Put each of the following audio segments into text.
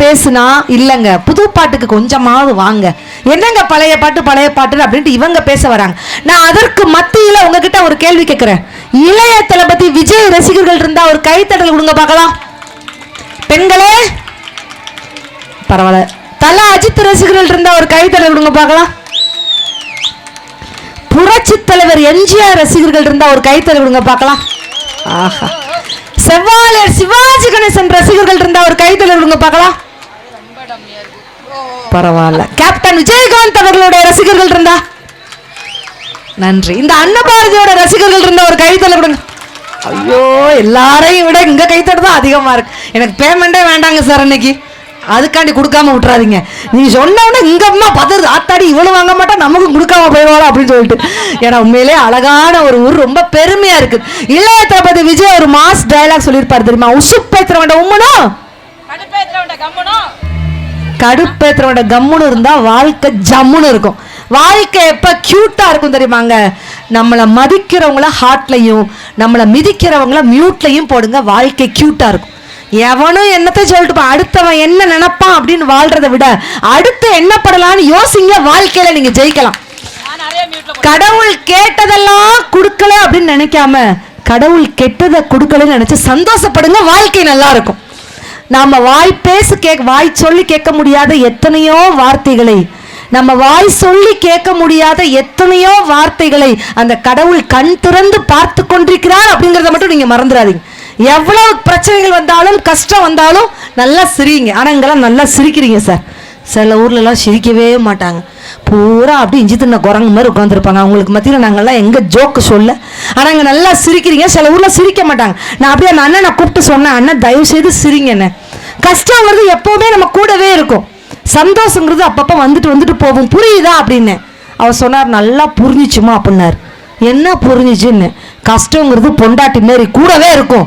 பேசுனா இல்லங்க, புது பாட்டுக்கு கொஞ்சமாவது வாங்க, என்னங்க பழைய பாட்டு அப்படின்ட்டு இவங்க பேச வராங்க. நான் அதற்கு மத்தியில உங்ககிட்ட ஒரு கேள்வி கேட்கிறேன். இளைய தளபதி விஜய் ரசிகர்கள் இருந்தா ஒரு கைத்தட்டல் கொடுங்க பார்க்கலாம். பெண்களே பரவாயில்ல. தல அஜித் ரசிகர்கள் இருந்தா ஒரு கைத்தட்டல் கொடுங்க பார்க்கலாம். புரட்சி தலைவர் எம்ஜிஆர் ரசிகர்கள் இருந்தா ஒரு கைத்தட்டல் கொடுங்க பார்க்கலாம். ஆஹா. செவ்வாழர் சிவாஜி கணேசன் ரசிகர்கள் இருந்தா ஒரு கைத்தட்டல் கொடுங்க பார்க்கலாம். பரவாயில்ல. கேப்டன் விஜயகாந்த் அவர்களுடைய ரசிகர்கள் இருந்தா நன்றி. இந்த அன்னபாரதியோட ரசிகர்கள் இருந்தா ஒரு கைத்தட்டல் கொடுங்க. ஐயோ, எல்லாரையும் விட இங்க கைத்தட்டல் தான் அதிகமா இருக்கு. எனக்கு பேமெண்டே வேண்டாங்க சார் இன்னைக்கு, அதுக்காண்டி கொடுக்காம விட்டுறாதீங்க. நீங்க சொன்னோன்னா இங்க அம்மா பதறு, ஆத்தாடி இவ்வளவு வாங்க மாட்டா நமக்கு கொடுக்காம போயிடுவாளோ அப்படின்னு சொல்லிட்டு. ஏன்னா உண்மையிலே அழகான ஒரு ஊர், ரொம்ப பெருமையா இருக்கு. இளைய தளபதி விஜய் ஒரு மாஸ் டயலாக் சொல்லியிருப்பாரு தெரியுமா? உசுப்பேத்திரவண்ட உம்மனும் கடுப்பேத்திரவண்ட கம்முன்னு இருந்தா வாழ்க்கை ஜம்முன்னு இருக்கும். வாழ்க்கை எப்ப கியூட்டா இருக்கும் தெரியுமாங்க? நம்மளை மதிக்கிறவங்கள ஹார்ட்லையும் நம்மளை மிதிக்கிறவங்கள மியூட்லையும் போடுங்க, வாழ்க்கை கியூட்டா இருக்கும். எவனும் என்னத்தை சொல்லிட்டு அடுத்தவன் என்ன நினைப்பான் அப்படின்னு வாழ்றதை விட அடுத்து என்ன படலான்னு யோசிங்க, வாழ்க்கையில நீங்க ஜெயிக்கலாம். கடவுள் கேட்டதெல்லாம் கொடுக்கல அப்படின்னு நினைக்காம கடவுள் கெட்டதை கொடுக்கலன்னு நினைச்சு சந்தோஷப்படுங்க, வாழ்க்கை நல்லா இருக்கும். நாம வாய் பேசு வாய் சொல்லி கேட்க முடியாத எத்தனையோ வார்த்தைகளை, நம்ம வாய் சொல்லி கேட்க முடியாத எத்தனையோ வார்த்தைகளை அந்த கடவுள் கண் திறந்து பார்த்து கொண்டிருக்கிறார் அப்படிங்கிறத மட்டும் நீங்க மறந்துடாதீங்க. எவ்வளவு பிரச்சனைகள் வந்தாலும் கஷ்டம் வந்தாலும் நல்லா சிரிங்க. ஆனா இங்கெல்லாம் நல்லா சிரிக்கிறீங்க சார். சில ஊர்ல எல்லாம் சிரிக்கவே மாட்டாங்க, பூரா அப்படி இஞ்சி தின்ன குரங்கு மாதிரி உட்காந்துருப்பாங்க. அவங்களுக்கு மத்தியில் நாங்கள்லாம் எங்க ஜோக்கு சொல்ல, ஆனா இங்க நல்லா சிரிக்கிறீங்க. சில ஊர்ல சிரிக்க மாட்டாங்க. நான் அப்படியே அந்த அண்ணனை கூப்பிட்டு சொன்னேன், அண்ணன் தயவு செய்து சிரிங்க. என்ன கஷ்டங்கிறது எப்பவுமே நம்ம கூடவே இருக்கும், சந்தோஷங்கிறது அப்பப்ப வந்துட்டு வந்துட்டு போகும், புரியுதா அப்படின்னு. அவர் சொன்னார், நல்லா புரிஞ்சிச்சுமா அப்படின்னாரு. என்ன புரிஞ்சிச்சுன்னு? கஷ்டங்கிறது பொண்டாட்டி மாரி கூடவே இருக்கும்,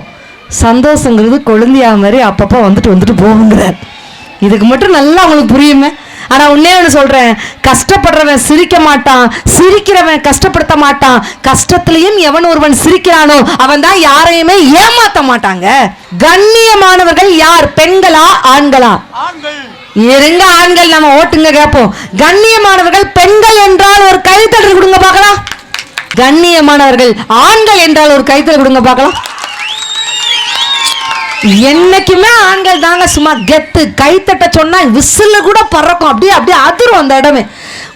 சந்தோஷங்கிறது கொழுந்தியா மாதிரி அப்பப்போ வந்துட்டு வந்துட்டு போகுங்கிறார். இதுக்கு மட்டும் நல்லா உங்களுக்கு புரியுமே. ஆனா உன்னே ஒன்று சொல்றேன், கஷ்டப்படுறவன் சிரிக்க மாட்டான், சிரிக்கிறவன் கஷ்டப்படுத்த மாட்டான். கஷ்டத்திலையும் எவன் ஒருவன் சிரிக்கிறானோ அவன் தான் யாரையுமே ஏமாத்த மாட்டாங்க. கண்ணியமானவர்கள் யார்? பெண்களா ஆண்களா? இருங்க ஆண்கள், நம்ம ஓட்டுங்க கேட்போம். கண்ணியமானவர்கள் பெண்கள் என்றால் ஒரு கைத்தட்டல் கொடுங்க பார்க்கலாம். கண்ணியமானவர்கள் ஆண்கள் என்றால் ஒரு கைத்தட்டல் கொடுங்க பார்க்கலாம். என்னைக்குமே ஆண்கள் தாங்க சும்மா கெத்து. கைத்தட்ட சொன்னா விசில கூட பறக்கும், அப்படியே அப்படியே அதிரும் அந்த இடமே.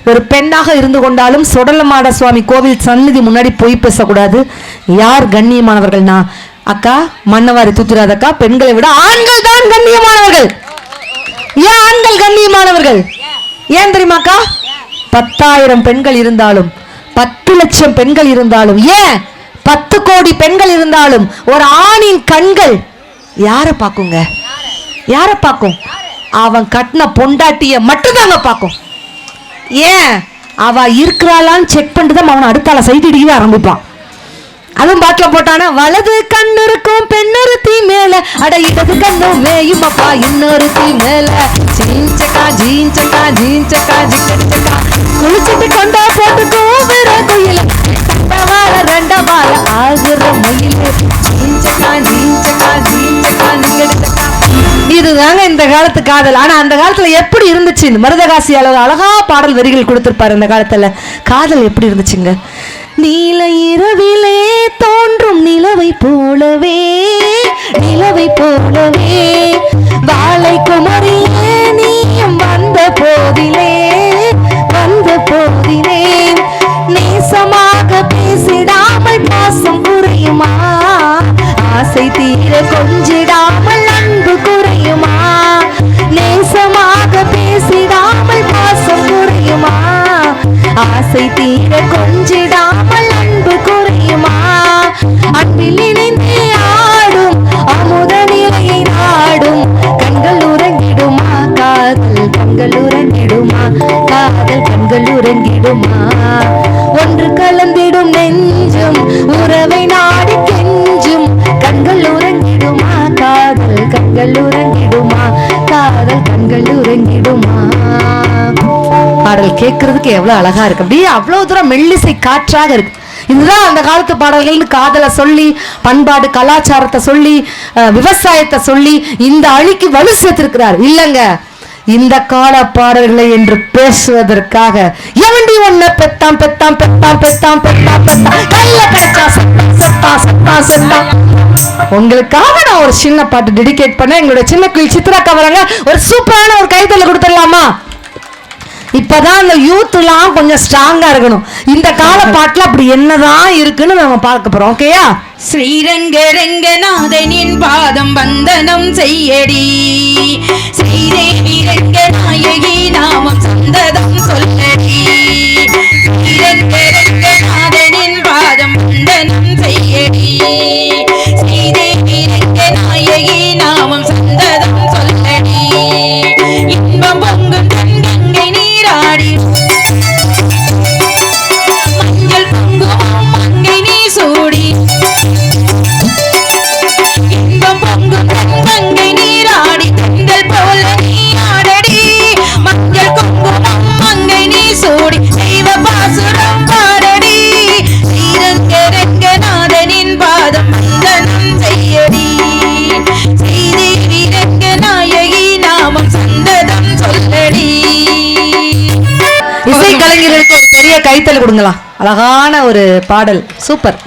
ஒரு பெண்ணாக இருந்து கொண்டாலும் சொடலமாட சுவாமி கோவில் சந்நிதி முன்னாடி போய் பேசக்கூடாது. யார் கண்ணியமானவர்கள்னா, அக்கா மண்ணவாரி தூத்துறாதக்கா, பெண்களை விட ஆண்கள் தான் கண்ணியமானவர்கள். ஏன் ஆண்கள் கண்ணியமானவர்கள்? ஏன் தெரியுமாக்கா? 10,000 பெண்கள் இருந்தாலும், 10 லட்சம் பெண்கள் இருந்தாலும், ஏன் 10 கோடி பெண்கள் இருந்தாலும் ஒரு ஆணின் கண்கள் யாரை பார்க்குங்க? யாரை பார்க்கும்? அவன் கட்டின பொண்டாட்டிய மட்டும்தாங்க பார்க்கும். ஏன்? அவ இருக்கிறாளான்னு செக் பண்ணிட்டு தான் அவன் அடுத்தால சைட் அடிக்கவே ஆரம்பிப்பான். அதுவும் பாட்டில போட்டானா, வலது கண்ணு இருக்கும் பெண்ணொருத்தி மேல, அட இடது கண்ணும் மேயுமப்பா இன்னொருத்தி மேல, ஜீஞ்சக்கா ஜீஞ்சக்கா ஜீஞ்சக்கா ஜிக்கடிச்சக்கா, குளிச்சுட்டு கொண்டா போட்டு கூவுற குயில, தண்டவாள ரெண்டவாள ஆகுற மயில, ஜீஞ்சக்கா ஜீஞ்சக்கா ஜீஞ்சக்கா நிக்கடிச்சக்கா. இதுதாங்க இந்த காலத்து காதல். ஆனா அந்த காலத்துல எப்படி இருந்துச்சு? மருதகாசி அளவு அழகா பாடல் வரிகள் கொடுத்திருப்பாரு. அந்த காலத்துல காதல் எப்படி இருந்துச்சுங்க? நீல இரவிலே தோன்றும் நிலவை போலவே, நிலவை போலவே, வாழை குமரியே நீயும் வந்த போதிலே, வந்த போதிலே, நேசமாக பேசிடாமல் பாசம் குறையுமா, ஆசை தீர கொஞ்சிடாமல் அன்பு குறையுமா, நேசமாக பேசிடாமல் பாசம் குறையுமா, ஆசை தீர கொஞ்சிடாமல் அன்பு குறையுமா, அன்பில் இணைந்தே ஆடும் அமுத நிலையை நாடும், கண்கள் உறங்கிடுமா காதல், கண்கள் உறங்கிடுமா காதல், கண்கள் உறங்கிடுமா, ஒன்று கலந்திடும் நெஞ்சும் உறவை நாடி கெஞ்சும், கண்கள் உறங்கிடுமா காதல், கண்கள் உறங்கிடுமா காதல், கண்கள் உறங்கிடுமா. பாடல் கேட்கறதுக்கு எவ்வளவு அழகா இருக்கு, அப்படியே அவ்வளவு தூரம் மெல்லிசை காற்றாக இருக்கு. இதுதான் அந்த காலத்து பாடல்கள். காதலை சொல்லி, பண்பாடு கலாச்சாரத்தை சொல்லி, விவசாயத்தை சொல்லி இந்த அழிக்கு வலு சேர்த்திருக்கிறார். இல்லங்க, இந்த கால பாடல்களை என்று பேசுவதற்காக எவண்டி ஒன்ன பெத்தான் பெத்தான் பெத்தான் பெத்தான் பெத்தான் பெத்தான் கையில கிடைச்சா செத்தா செத்தா செத்தா. உங்களுக்காக நான் ஒரு சின்ன பாட்டு டெடிகேட் பண்ண. எங்களுடைய சின்ன குயில் சித்ராக்கா வராங்க. ஒரு சூப்பரான ஒரு கைத்தல கொடுத்துடலாமா? இப்பதான் அந்த யூத் எல்லாம் கொஞ்சம் ஸ்ட்ராங்கா இருக்கணும். இந்த கால பாட்டுல அப்படி என்னதான் இருக்குன்னு நம்ம பார்க்க போறோம். ஓகேயா? ஸ்ரீரங்கரங்கநாதனின் பாதம் வந்தனம் செய்யடி, ஸ்ரீதேவி ரங்கநாயகி நாமம் சந்ததம் சொல்லடி. ஸ்ரீரங்கரங்கநாதனின் பாதம் வந்தனம் செய்யடி, ஸ்ரீதேவி ரங்கநாயகி நாமம் சந்ததம் சொல்லடி. இன்பம் பொங்கும் கங்கை நீராடி, மஞ்சள் பொங்கும் மங்கை நீ சூடி, இன்பம் பொங்கும் மங்கை நீராடி திங்கள் போல நீ ஆடடி. மஞ்சள் குங்குமம் மங்கை நீ சூடி தெய்வ பாசுரம் பாடடி. ஸ்ரீரங்கரங்கநாதனின் பாதம் வந்தனம் செய்யடி, ஸ்ரீதேவி ரங்கநாயகி நாமம் சந்ததம் சொல்லடி. இசை கலைஞர்களுக்கு ஒரு பெரிய கைத்தல் கொடுங்களா. அழகான ஒரு பாடல், சூப்பர்.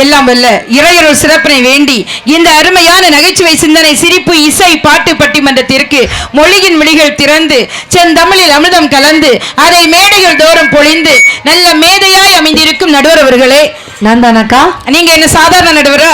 எல்லாம் வல்ல இறையொரு சிறப்பினை வேண்டி இந்த அருமையான நகைச்சுவை சிந்தனை சிரிப்பு இசை பாட்டு பட்டிமன்றத்திற்கு மொழியின் மொழிகள் திறந்து செந்தமிழில் அமிர்தம் கலந்து அதை மேடைகள் தோறும் பொழிந்து நல்ல மேதையாய் அமைந்திருக்கும் நடுவர் அவர்களே. நான் தானக்கா? நீங்க என்ன சாதாரண நடுவரா?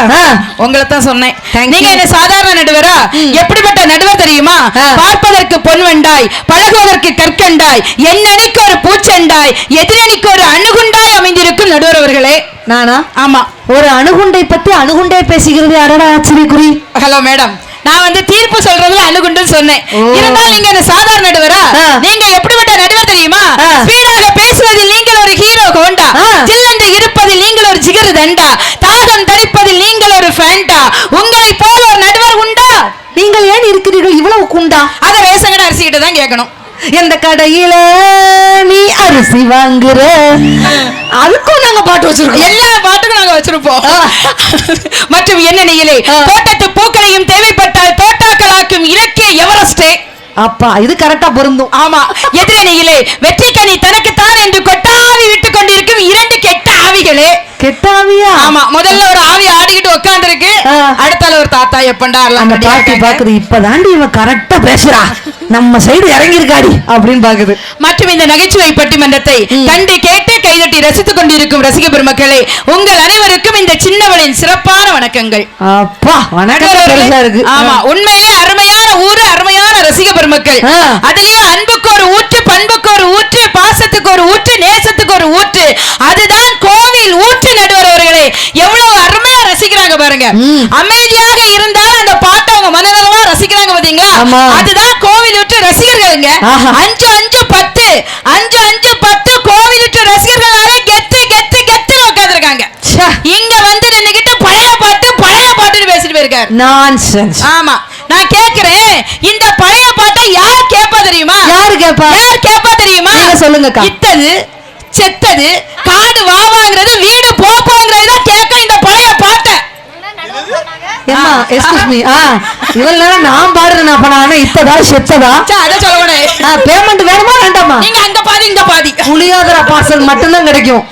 உங்களை தான் சொன்னேன். நீங்க என்ன சாதாரண நடுவரா? எப்படிப்பட்ட நடுவர் தெரியுமா? பார்ப்பதற்கு பொன்வண்டாய், பழகுவதற்கு கற்கண்டாய், எண்ணணிக்கு ஒரு பூச்செண்டாய், எதிரணிக்கு ஒரு அணுகுண்டாய் அமைந்திருக்கும் நடுவர் அவர்களே. நானா? ஆமா. ஒரு அணுகுண்டை பத்தி அணுகுண்டை பேசுகிறது யாரோட ஆச்சரியக்குறி? ஹலோ மேடம், நான் தீர்ப்பு சொல்றதுல அணுகுண்டுன்னு சொன்னேன். இருந்தாலும் நீங்க என்ன சாதாரண நடுவரா? நீங்க எப்படிப்பட்ட நடுவர் தெரியுமா? ஸ்பீடாக பேசுவதில் நீங்கள் ஒரு ஹீரோ ஹோண்டா, ஜில்லென்று இருப்பதில் நீங்கள் ஒரு ஜிகர் தண்டா, தாகம் தரிப்பதில் நீங்கள் ஒரு ஃபேண்டா. உங்களை போல ஒரு நடுவர் உண்டா? நீங்கள் ஏன் இருக்கிறீர்கள் இவ்வளவு குண்டா? அதை ரேஷன் கடை அரிசி கிட்ட தான் கேட்கணும். எந்த கடையில நீ அரிசி வாங்குற? அதுக்கும் நாங்க பாட்டு வச்சிருக்கோம். எல்லா பாட்டுக்கும் நாங்க வச்சிருப்போம். மற்றும் எண்ணெயிலே தோட்டத்து பூக்களையும் தேவைப்பட்டால் தோட்டாக்களாக்கும் இலக்கிய எவரெஸ்டே. அப்பா, இது கரெக்டா பொருந்தும். ஆமா. எதிரணியிலே வெற்றி கனி தனக்கு தான் என்று கொட்டாவி விட்டு கொண்டிருக்கும் இரண்டு கெட்ட ஆவிகளே. கெட்ட ஆவியா? ஆமா. முதல்ல ஒரு ஆவி ஆடிக்கிட்டு உட்கார்ந்து இருக்கு, அடுத்தால ஒரு தாத்தா எப்பண்டா அந்த பாட்டி பாக்குது. இப்பதாண்டி இவன் கரெக்டா பேசுறா, நம்ம சைடு இறங்கி இருக்காடி அப்படின்னு பாக்குது. மற்றும் இந்த நகைச்சுவை பட்டிமன்றத்தை கண்டு கேட்டு கைதட்டி ரசித்துக் கொண்டிருக்கும் ரசிக பெருமக்களே, உங்கள் அனைவருக்கும் இந்த சின்னவளின் சிறப்பான வணக்கங்கள். அப்பா, வணக்கம் இருக்கு. ஆமா, உண்மையிலே அருமையான ஊரு, அருமையான ரசிக பெருமக்கள். அதுலயும் அன்புக்கு ஒரு ஊற்று, பண்புக்கு ஒரு ஊற்று, பாசத்துக்கு ஒரு ஊற்று, நேசத்துக்கு ஒரு ஊற்று, அதுதான் கோவில் ஊற்று. நடுவர் அவர்களே, எவ்வளவு அருமையா ரசிக்கிறாங்க பாருங்க. அமைதியாக இருந்தாலும் அந்த பாட்டை அவங்க மனநலமா ரசிக்கிறாங்க பாத்தீங்களா? அதுதான் கோவில் ஊற்று ரசிகர்களுங்க. 5-5-10 5-5-10 கோவில் ஊற்று ரசிகர்களாவே கெத்து கெத்து கெத்து உட்கார்ந்திருக்காங்க. இங்க வந்து நின்னுகிட்டு பழைய பாட்டுன்னு பேசிட்டு போயிருக்காரு. நான்சென்ஸ். ஆமா, நான் கேக்குறேன், இந்த பழைய பாட்டை யார் கேப்பா தெரியுமா? யார் கேப்பா தெரியுமா? சொல்லுங்க. இத்தது செத்தது காடு வாவாங்கிறது வீடு போப்போங்கிறது தான் கேட்க இந்த பழைய பாட்டை. ஏமா எக்ஸ்கியூஸ் மீ, இவ்வளவு நேரம் நான் பாடுறேன். அப்ப நான் இத்ததா செத்ததா அத சொல்லணும். பேமெண்ட் வேணுமா வேண்டாமா? நீங்க அங்க பாதி இங்க பாதி. புளியோதரை பார்சல் மட்டும்தான் கிடைக்கும்.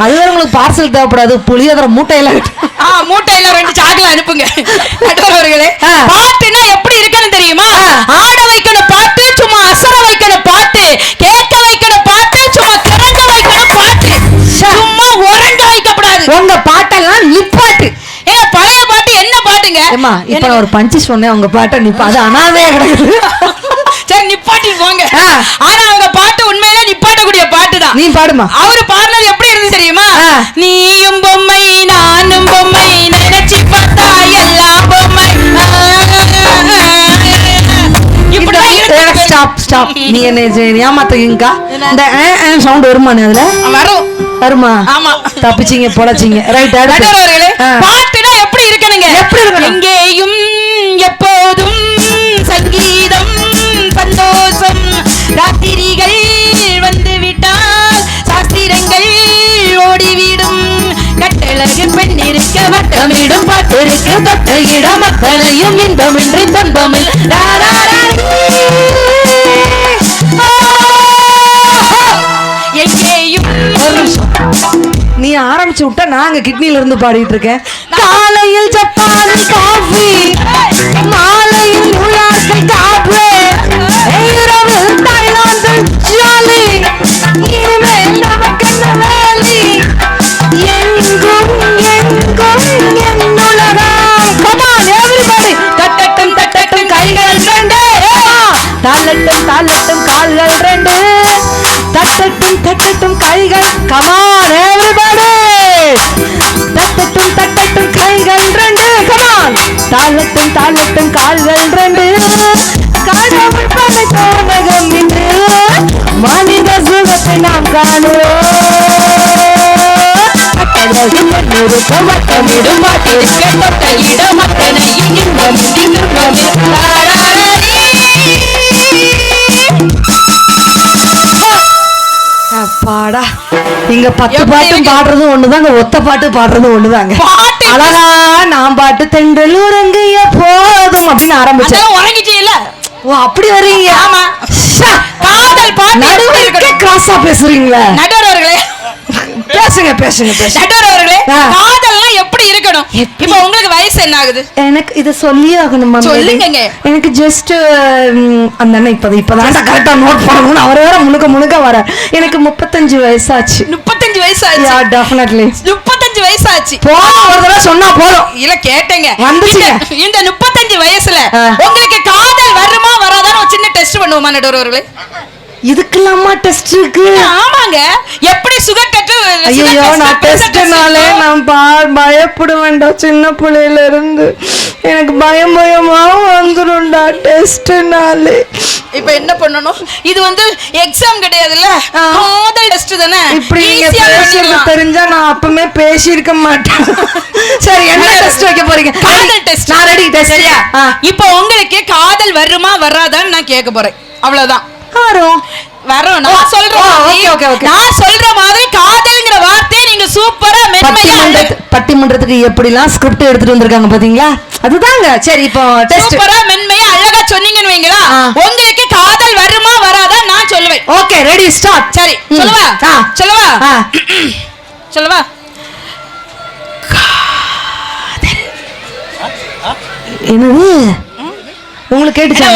அதுதான் உங்களுக்கு பார்சல் தேவைப்படாது. புளியோதரை மூட்டையில மூட்டையில 2 சாக்குல அனுப்புங்க. நடுவர்களே, பாட்டுனா எப்படி இருக்குன்னு தெரியுமா? ஆட வைக்கணும் பாட்டு, சும்மா அசர வைக்கணும் பாட்டு, கேட்க வைக்கணும் பாட்டு, சும்மா கிறங்க வைக்கணும் பாட்டு, சும்மா உறங்க வைக்கப்படாது. உங்க பாட்டெல்லாம் நிப்பாட்டு. ஏன்னா பழைய பாட்டு என்ன பாட்டுங்க? இப்ப நான் ஒரு பஞ்சு சொன்னேன், உங்க பாட்டை நிப்பா. அது அனாதையா கிடக்குது. சரி, நிப்பாட்டி போங்க. ஆனா அவங்க பாட்டு உண்மையிலே நிப்பாட்டக்கூடிய பாட்டு தான். நீ பாடுமா. அவரு பாடுனது எப்படி இருந்து தெரியுமா? நீயும் பொம்மை நானும் பொம்மை, நினைச்சு பார்த்தா எல்லாம் பொம்மை. ஸ்டாப். நீ என்ன ஏமாத்தீங்கக்கா? இந்த சவுண்ட் வருமானே? அதுல வருமா? ஆமா, தப்பிச்சிங்க பொழைச்சிங்க. ரைட். பாட்டுனா எப்படி இருக்கணுங்க? எப்படி இருக்கணும்? எங்கேயும் எப்போதும் சங்கீதம் சந்தோஷம், ராத்திரிகள் வந்து விட்டால் சாஸ்திரங்கள் ஓடிவிடும், வட்டமிடும் பாட்டிற்கு தொட்ட இடம் மக்களையும் இன்பமின்றி துன்பமில் எங்கேயும் நீ ஆரம்பிச்சு விட்டா நாங்க கிட்னில இருந்து பாடிட்டு இருக்கேன். காலையில் ஜப்பான் காஃபி, மாலையில் நியூயார்க் காபி, இரவில் தாய்லாந்து ஜாலி, இனிமேல் நமக்கு என்ன வேலி, எங்கும் எங்கும் என் உலகம். Come on everybody, தட்டட்டும் தட்டட்டும் கைகள் ரெண்டு, தாளட்டும் தாளட்டும் கால்கள் ரெண்டு, தட்டட்டும் தட்டட்டும் கைகள். Come on everybody, தட்டட்டும் தட்டட்டும் கைகள் ரெண்டு. Come on, தாளட்டும் தாளட்டும் கால்கள் ரெண்டு, கடவுள் படைத்த உலகம் இன்று மனித சுகத்தை நாம் காணுவோம். வட்டமிடும் பாட்டிற்கு தொட்ட இடம் மக்களையும் இன்பமின்றி பாடா. இங்க 10 பாட்டும் பாடுறது ஒண்ணுதாங்க, ஒத்த பாட்டு பாடுறது ஒண்ணுதாங்க. அழகா நான் பாட்டு தென்றல் உறங்கிய போதும் அப்படின்னு ஆரம்பிச்சேன். உறங்கிச்சு இல்ல? ஓ அப்படி வர்றீங்க. ஆமா. காதல் பாட்டு நடுவுக்கே கிராஸா பேசுறீங்களா? நடுவர் அவர்களே பேசுங்க பேசுங்க பேசுங்க. நடுவர் அவர்களே, காதல்லாம் எப்படி இருக்கணும்? இப்போ உங்களுக்கு வயசு என்ன ஆகுது? எனக்கு இத சொல்லியே ஆகணுமா? சொல்லுங்க. எனக்கு ஜஸ்ட் அந்த அண்ணன் இப்பதான் கரெக்டா நோட் பண்ணணும். அவர் வேற முழுக்க வர. எனக்கு 35 வயசாச்சு. 35 வயசாச்சு? யா டெஃபினெட்லி 35 வயசாச்சு. போதும், ஒரு தடவை சொன்னா போதும். இல்ல கேட்டேங்க வந்துச்சுங்க. இந்த 35 வயசுல உங்களுக்கு காதல் வருமா வராதான்னு ஒரு சின்ன டெஸ்ட் பண்ணுவோமா நடுவர் அவர்களே? இதுக்கெல்லாமா டெஸ்ட் இருக்கு? ஆமாங்க. எப்படி சுகர் டெஸ்ட்? ஐயோ நான் டெஸ்ட்னாலே நான் பயப்படுவேன்டா. சின்ன பிள்ளையில இருந்து எனக்கு பயமா வந்துரும்டா டெஸ்ட்னாலே. இப்போ என்ன பண்ணனும்? இது வந்து எக்ஸாம் கிடையாதுல்ல, காதல் டெஸ்ட் தானே. இப்படி நீங்க பேசுறது தெரிஞ்சா நான் அப்பவே பேசி இருக்க மாட்டேன். சரி என்ன டெஸ்ட் வைக்க போறீங்க? காதல் டெஸ்ட். நான் ரெடி. சரியா? இப்போ உங்களுக்கு காதல் வருமா வராதான்னு நான் கேட்க போறேன். அவ்வளவுதான். வரும். நான் சொல்றேன். நான் சொல்ற மாதிரி காதல்ங்கிற வார்த்தையை நீங்க சூப்பரா மென்மையா பட்டிமன்றத்துக்கு எப்படிலாம் ஸ்கிரிப்ட் எடுத்துட்டு வந்திருக்காங்க பாத்தீங்களா? அதுதாங்க. சரி இப்போ டெஸ்ட் சூப்பரா மென்மையா அழகா சொன்னீங்கன்னு வைங்களா, உங்களுக்கு காதல் வருமா வராதா நான் சொல்லுவேன். Okay ready start. சரி சொல்லவா? சொல்லவா? என்னது உங்களுக்கு கேட்டுச்சா?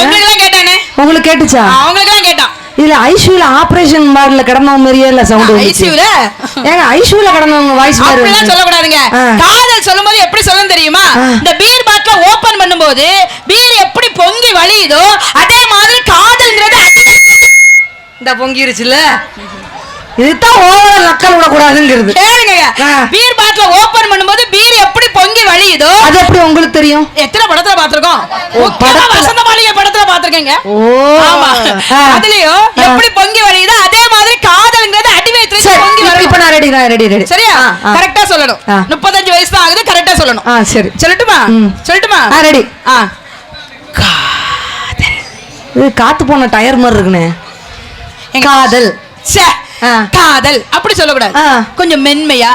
உங்களுக்கு கேட்டுச்சா? அவங்களுக்குலாம் கேட்டான். இதுல ஐசியூல ஆபரேஷன் வார்டுல கிடந்தவங்க மாதிரியே இல்ல சவுண்ட். ஐசியூல ஏங்க ஐசியூல கிடந்தவங்க வாய்ஸ் மாதிரி அப்படிலாம் சொல்ல கூடாதுங்க. காதல் சொல்லும்போது எப்படி சொல்லணும் தெரியுமா? இந்த பீர் பாட்டில ஓபன் பண்ணும்போது பீர் எப்படி பொங்கி வழியுதோ அதே மாதிரி காதல்ங்கிறது இந்த பொங்கிருச்சுல. இதுதான் ஓவர் நக்கல் விட கூடாதுங்கிறது. கேளுங்க. பீர் பாட்டில ஓபன் பண்ணும்போது பீர் எப்படி பொங்கி வழியுதோ அது எப்படி உங்களுக்கு தெரியும்? எத்தனை படத்துல பாத்துறோம்? வசந்த மாளிகை படத்துல பாத்துருக்கீங்க. ஆமா. அதுலயும் எப்படி பொங்கி வழியுதோ அதே மாதிரி காதல்ங்கிறது அடி வயித்துல பொங்கி வரும். இப்ப நான் ரெடி. சரியா? கரெக்டா சொல்லணும். 35 வயசு தான் ஆகுது. கரெக்டா சொல்லணும். சரி சொல்லட்டுமா? ரெடி. காதல். இது காத்து போன டயர் மாதிரி இருக்குனே. காதல். காதல் அப்படி சொல்லக்கூடாது. கொஞ்சம் மென்மையா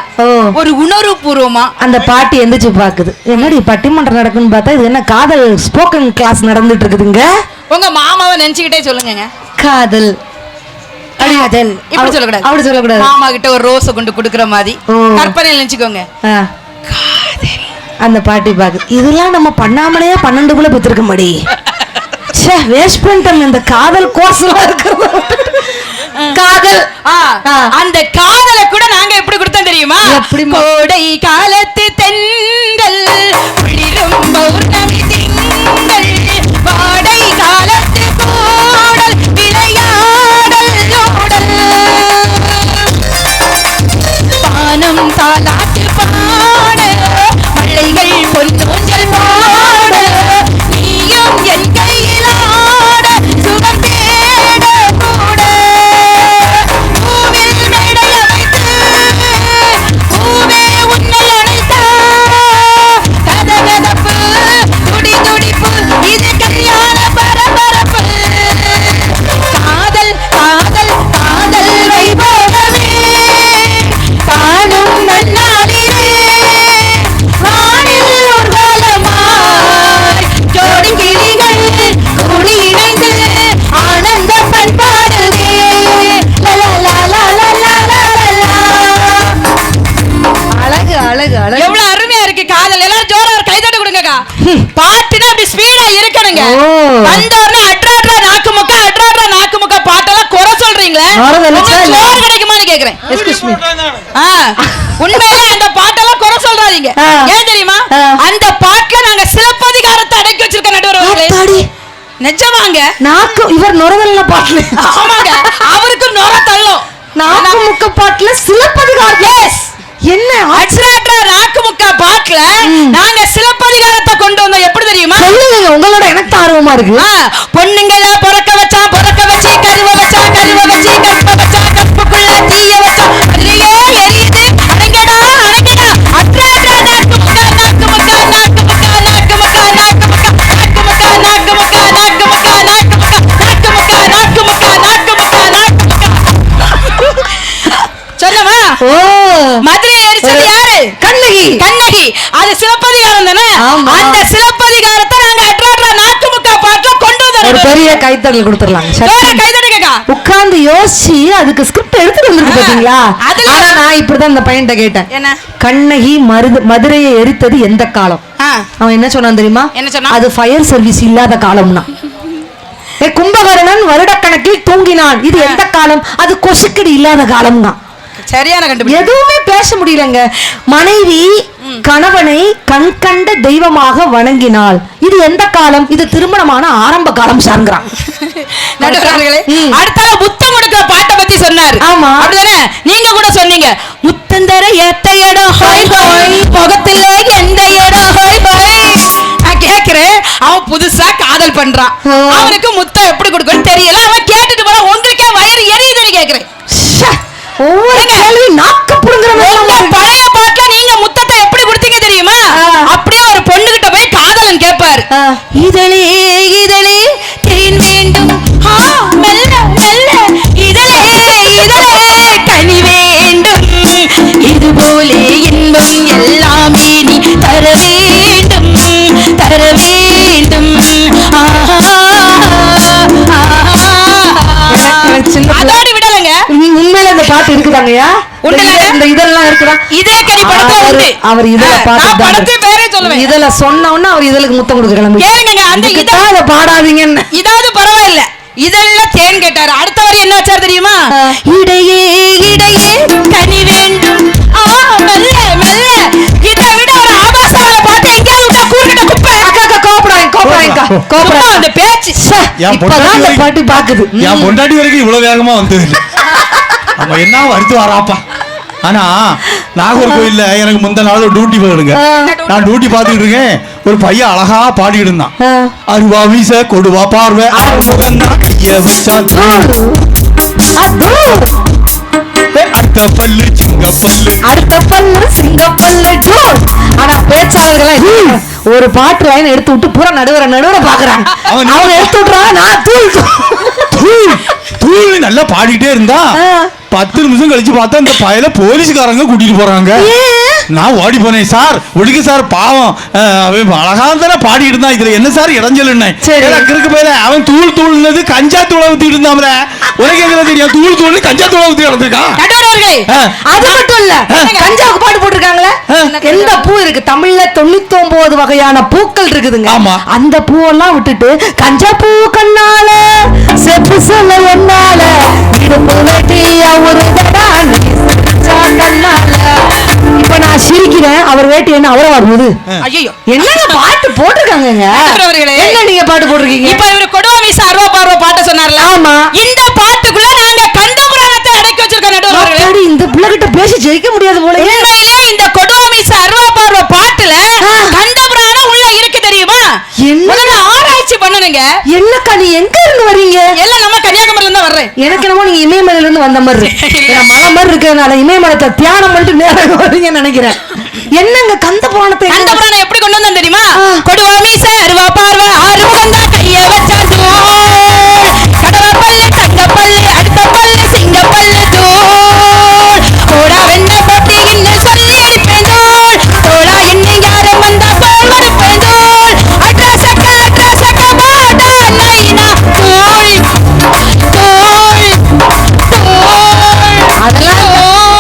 ஒரு உணர்வு பூர்வமா. அந்த பாட்டி எந்திரிச்சு பாக்குது. என்னடி பட்டிமன்றம் நடக்குன்னு பார்த்தா இது என்ன காதல் ஸ்போக்கன் கிளாஸ் நடந்துட்டு இருக்குதுங்க. உங்க மாமாவை நினைச்சுக்கிட்டே சொல்லுங்க. காதல் காதல் இப்படி சொல்லக்கூடாது. அப்படி சொல்லக்கூடாது. மாமா கிட்ட ஒரு ரோஸை கொண்டு கொடுக்குற மாதிரி கற்பனையில் நினைச்சுக்கோங்க. காதல். அந்த பாட்டி பாக்குது. இதெல்லாம் நம்ம பண்ணாமலே 12 பெற்றிருக்க மாடி. வேஸ்ட் பண்ணிட்டோம் இந்த காதல் கோர்ஸ் இருக்கிறது. காதல். அந்த காதலை கூட நாங்க எப்படி கொடுத்தோம் தெரியுமா? கோடை காலத்து தென்றல் குளிரும் பௌர்ணமி திங்கள் வாடை காலத்து கூடல் விளையாடல் ஓடல் பானம் தாலாட்டு பாட மலைகள் பொன்னூஞ்சல் பாட நீயும் என் கையில் ஆட சுகம் தேட கூட பூவில் மேடை அமைத்து பூவே உன்னை அழைத்தார் பாட்டுனா அப்படி ஸ்பீடா இருக்கணுங்க. ஓ. வந்தோடனே அட்ராட்ரா நாக்கு முக்கா பாட்டெல்லாம் குறை சொல்றீங்களே, சோறு கிடைக்குமான்னு கேக்குறேன். Excuse me. உண்மையிலே அந்த பாட்டெல்லாம் குறை சொல்றாதீங்க. ஏன் தெரியுமா, அந்த பாட்டுல நாங்க சிலப்பதிகாரத்தை அடக்கி வச்சிருக்க நடுவர் அவர்களே. நிஜமாங்க. நாக்கு இவர் நுரதல்ல பாட்டுல. ஆமாங்க, அவருக்கு நுர தள்ளும். நாக்கு முக்க பாட்டுல சிலப்பதிகாரம். என்ன அட்ராட்ரா நாக்கு முக்கா பாட்டுல நாங்க சிலப்பதிகாரத்தை கொண்டு வந்தோம். எப்படி தெரியுமா? சொல்லுங்க, உங்களோட எனக்கு ஆர்வமா இருக்கு. பொண்ணுங்கள பொறக்க வச்சா கருவ வச்சா கற்புக்குள்ள தீய வச்சா அதுலயே எரியுது. அடங்கடா அட்ராட்ரா நாக்கு சொன்னமா. ஓ, மதுரை எரிச்சது யாரு? கண்ணகி. அது சிலப்பதிகாரம் தானே. அந்த சிலப்பதிகாரத்தை நாங்க அட்ராட்ரா நாக்கு முக்கா பாட்டுல கொண்டு வந்தோம். ஒரு பெரிய கைத்தட்டல் கொடுத்துடலாம். கைதட்டுங்க. உட்கார்ந்து யோசிச்சு அதுக்கு ஸ்கிரிப்ட் எடுத்துட்டு வந்திருக்கு பாத்தீங்களா? ஆனா நான் இப்படிதான் அந்த பையன்கிட்ட கேட்டேன், என்ன கண்ணகி மதுரையை எரித்தது எந்த காலம்? அவன் என்ன சொன்னான் தெரியுமா? என்ன சொன்னா? அது ஃபயர் சர்வீஸ் இல்லாத காலம்னா. கும்பகர்ணன் வருடக்கணக்கில் தூங்கினான், இது எந்த காலம்? அது கொசுக்கடி இல்லாத காலம் தான். சரியான கண்டுபிடிப்பு. எதுவுமே பேச முடியலங்க. மனைவி கணவனை கண் கண்ட தெய்வமாக வணங்கினாள், இது எந்த காலம்? இது திருமணமான ஆரம்ப காலம் சார்ங்கிறான். அடுத்தால முத்தம் கொடுக்கிற பாட்டை பத்தி சொன்னாரு. ஆமா, அப்படிதானே? நீங்க கூட சொன்னீங்க, முத்தந்தர ஏத்த இடம் ஹோய் ஹோய், முகத்துல எந்த இடம் ஹோய் ஹோய். நான் கேக்குறேன், அவன் புதுசா காதல் பண்றான், அவனுக்கு முத்தம் எப்படி கொடுக்கணும்னு தெரியல. அவன் கேட்டுட்டு போற, உங்களுக்கே வயிறு எரியுதுன்னு கேக்குறேன். ஒவ்வொரு கேள்வி நாக்கு புடுங்குற மாதிரி. பழைய பாட்டுல நீங்க முத்தத்தை எப்படி கொடுத்தீங்க தெரியுமா? அப்படியே ஒரு பொண்ணு கிட்ட போய் காதலன் கேட்பாரு, இதழே இதழே தேன் வேண்டும், மெல்ல மெல்ல இதழே இதழே கனி வேண்டும், இது போலே இன்பம் எல்லாமே நீ தர வேண்டும் தர வேண்டும். அதோடு விடலங்க, உண்மையில இந்த பாட்டு இருக்குதாங்கயா? இந்த இதெல்லாம் இருக்குதா? இதே கடி படத்துல உண்டு. அவர் இதல பாட்டு படத்தை பேரே சொல்லுவேன். இதல சொன்னவனா அவர் இதலுக்கு முத்தம் கொடுக்க கிளம்பி. கேளுங்க, அந்த இத பாடாதீங்கன்னு. இதாவது பரவாயில்லை, இதெல்லாம் தேன் கேட்டாரு. அடுத்த வரி என்ன வச்சார் தெரியுமா? இடையே இடையே கனி வேண்டும், மெல்ல மெல்ல. இதை விட ஒரு ஆபாசமான பாட்டு எங்கேயாவது விட்டா கூறுகிட்ட குப்பை. அக்கா கோபடாங்க. அந்த பேச்சு இப்பதான் அந்த பாட்டு பாக்குது. என் பொண்டாட்டி வரைக்கும் இவ்வளவு வேகமா வந்தது இல்லை. நம்ம என்ன வருத்து வராப்பா. ஆனா நாகர்கோயில்ல எனக்கு முந்த நாள் டியூட்டி போயிடுங்க. நான் டியூட்டி பார்த்துட்டு இருக்கேன், ஒரு பையன் அழகா பாடிட்டு இருந்தான். அருவா வீச கொடுவா பார்வை அடுத்த பல்லு சிங்கப்பல்லு ஜோர். ஆனா பேச்சாளர்கள் ஒரு பாட்டு லைன் எடுத்து விட்டு பூரா நடுவர பாக்குறாங்க. அவங்க எடுத்து விட்டுறாங்க, நான் தூள் நல்லா பாடிட்டே இருந்தா 10 நிமிஷம் கழிச்சு பார்த்தா இந்த பையல போலீஸ்காரங்க கூட்டிட்டு போறாங்க. நான் ஓடி போனேன், சார் ஒழுங்கு சார் பாவம் அழகா தானே பாடிட்டு இருந்தான், இதுல என்ன சார் இடைஞ்சல் இருக்கு போயில அவன் தூள்னது கஞ்சா தூளை ஊத்திட்டு இருந்தாம்ல. உனக்கு எங்க தெரியும் தூள் கஞ்சா தூளை ஊத்தி கிடந்திருக்கான்? அது மட்டும் இல்ல, கஞ்சாவுக்கு பாட்டு போட்டிருக்காங்களே. எந்த பூ இருக்கு தமிழ்ல? 99 வகையான பூக்கள் இருக்குதுங்க. அந்த பூவெல்லாம் விட்டுட்டு கஞ்சா பூ கண்ணால செப்பு சொல்ல ஒன்னால இப்ப நான் சிரிக்கிறேன், அவர் வேட்டி என்ன அவரை வரும்போது என்னங்க பாட்டு போட்டிருக்காங்க. என்ன நீங்க பாட்டு போட்டிருக்கீங்க? இப்ப இவரு கொடுவா மீச அருவா பார்வா பாட்ட சொன்னார்ல. ஆமா, இந்த பாட்டுக்குள்ள நாங்க கண்டபுராணத்தை அடக்கி வச்சிருக்கோம். நடுவர்களே, இந்த பிள்ளை கிட்ட பேசி ஜெயிக்க முடியாது போல. உண்மையிலே இந்த கொடுவா மீச அருவா பார்வா பாட்டுல கண்டபுராணம் உள்ள இருக்கு தெரியுமா? முதல்ல ஆராய்ச்சி பண்ணனுங்க. என்னக்கா நீ எங்க இருந்து வரீங்க? எல்லாம் நம்ம கன்னியாகுமரியில இருந்து வர்றேன். எனக்கு என்னமோ நீங்க இமயமலையில இருந்து வந்த மாதிரி இருக்கு. மலை மாதிரி இருக்கிறதுனால இமயமலத்தை தியானம் பண்ணிட்டு நேரம் வரீங்கன்னு நினைக்கிறேன். என்னங்க கண்டபுராணத்தை எப்படி கொண்டு வந்தோம் தெரியுமா? கொடுவா மீச அருவா பார்வை ஆறுவந்தா கைய வச்சா கடவா பல்லு தங்க பல்லு அடுத்த பல்லு சிங்க பல்லு தோள் கோடா வெண்ண போட்டி இன்னும் சொல்லி அடிப்பேன் தோள் தோளா இன்னும் யாரும் வந்தா தோள் வருப்பேன் தோள் அட்ரா சக்கா பாடா லைனா தோள்